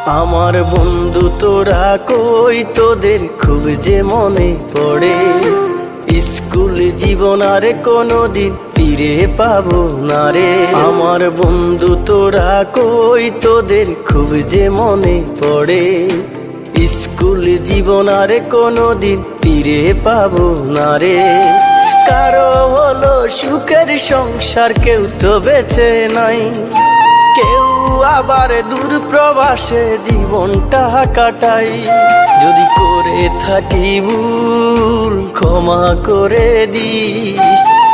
আমার বন্ধু তোরা কই, তোদের খুব যে মনে পড়ে। স্কুল জীবন আর কোনোদিন ফিরে পাবো না রে। আমার বন্ধু তোরা কই, তোদের খুব যে মনে পড়ে। স্কুল জীবন আর কোনোদিন ফিরে পাবো না রে। কারো হলো সুখের সংসার, কেউ তো বেঁচে নাই। কেউ আবার দূর প্রবাসে জীবনটা কাটাই। যদি করে থাকি ভুল ক্ষমা করে দিস।